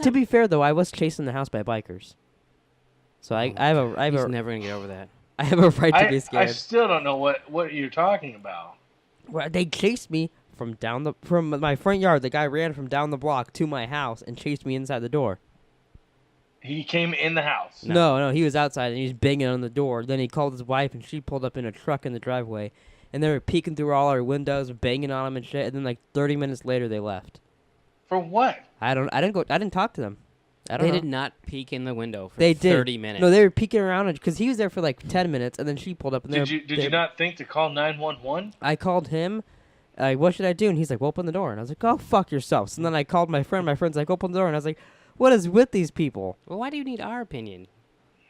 To be fair, though, I was chased in the house by bikers. So I have a He's never gonna get over that. I have a right to be I scared. still don't know what you're talking about. Well, they chased me from my front yard. The guy ran from down the block to my house and chased me inside the door. He came in the house. No, he was outside and he was banging on the door. Then he called his wife and she pulled up in a truck in the driveway, and they were peeking through all our windows, banging on him and shit. And then like 30 minutes later, they left. For what? I didn't talk to them. They did not peek in the window for They did. 30 minutes. No, they were peeking around because he was there for like 10 minutes, and then she pulled up. And Did you not think to call 911? I called him. What should I do? And he's like, well, open the door. And I was like, go fuck yourself. So then I called my friend. My friend's like, open the door. And I was like, what is with these people? Well, why do you need our opinion?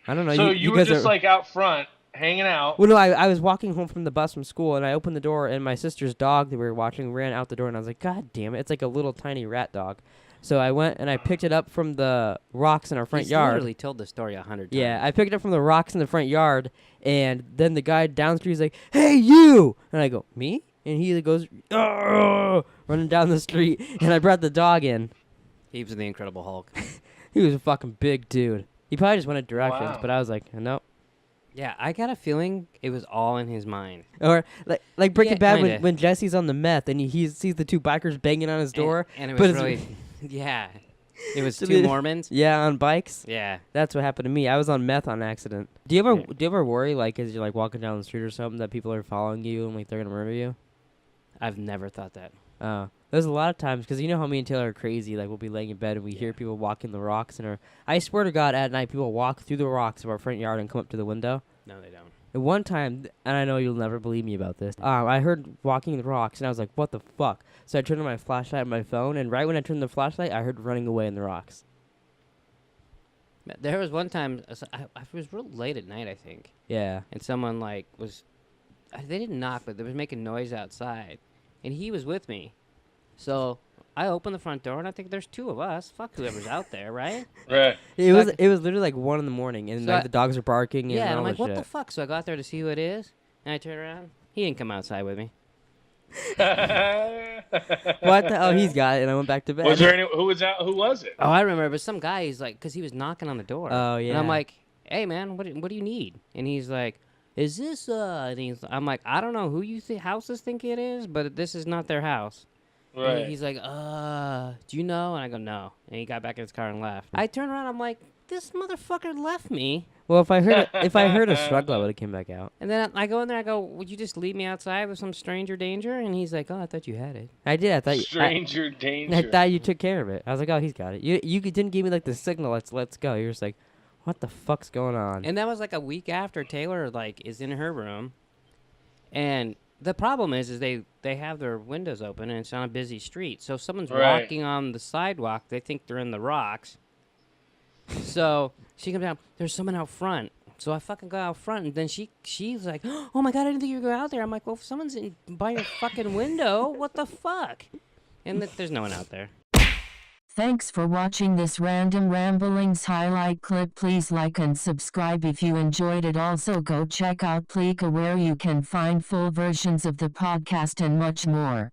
I don't know. So you were just like out front, hanging out. Well, no, I was walking home from the bus from school, and I opened the door, and my sister's dog that we were watching ran out the door, and I was like, God damn it. It's like a little tiny rat dog. So I went and I picked it up from the rocks in our front yard. He's literally told the story 100 times. Yeah, I picked it up from the rocks in the front yard, and then the guy down the street is like, hey, you! And I go, me? And he goes, running down the street, and I brought the dog in. He was the Incredible Hulk. He was a fucking big dude. He probably just wanted directions, Wow. but I was like, nope. Yeah, I got a feeling it was all in his mind. Or like Breaking Bad kinda. when Jesse's on the meth and he sees the two bikers banging on his door. And it but was really... yeah. It was So two the- Mormons. Yeah, on bikes. Yeah. That's what happened to me. I was on meth on accident. Do you ever worry like as you're like walking down the street or something that people are following you and like they're gonna murder you? I've never thought that. There's a lot of times because you know how me and Taylor are crazy. Like we'll be laying in bed and we hear people walking the rocks I swear to God, at night people walk through the rocks of our front yard and come up to the window. No, they don't. And one time, and I know you'll never believe me about this, I heard walking the rocks, and I was like, what the fuck? So I turned on my flashlight on my phone, and right when I turned the flashlight, I heard running away in the rocks. There was one time, I was real late at night, I think. Yeah. And someone, like, they didn't knock, but they was making noise outside. And he was with me. So I opened the front door, and I think there's two of us. Fuck whoever's out there, right? Right. It was literally like 1 in the morning, and So like the dogs are barking and Yeah, and all I'm like, that what shit. the fuck? So I go out there to see who it is, and I turn around. He didn't come outside with me. What the hell? He's got it, and I went back to bed. Was there who was out? Who was it? Oh, I remember. But some guy, he's like, because he was knocking on the door. Oh, yeah. And I'm like, hey, man, what do you need? And he's like, is this, and I'm like, I don't know who you houses think it is, but this is not their house. Right. And he's like, do you know? And I go, no. And he got back in his car and left. I turned around, I'm like, this motherfucker left me. Well, if I heard a struggle, I would have came back out. And then I go in there, I go, would you just leave me outside with some stranger danger? And he's like, oh, I thought you had it. I did. I thought Stranger danger. I thought you took care of it. I was like, oh, he's got it. You didn't give me like the signal. Let's go. You're just like, what the fuck's going on? And that was like a week after Taylor like is in her room. And the problem is they have their windows open and it's on a busy street. So if someone's Right. walking on the sidewalk, they think they're in the rocks. So she comes down, there's someone out front. So I fucking go out front, and then she's like, oh my God, I didn't think you were going out there. I'm like, well, if someone's by your fucking window, what the fuck? And there's no one out there. Thanks for watching this random ramblings highlight clip. Please like and subscribe if you enjoyed it. Also go check out Pleeka where you can find full versions of the podcast and much more.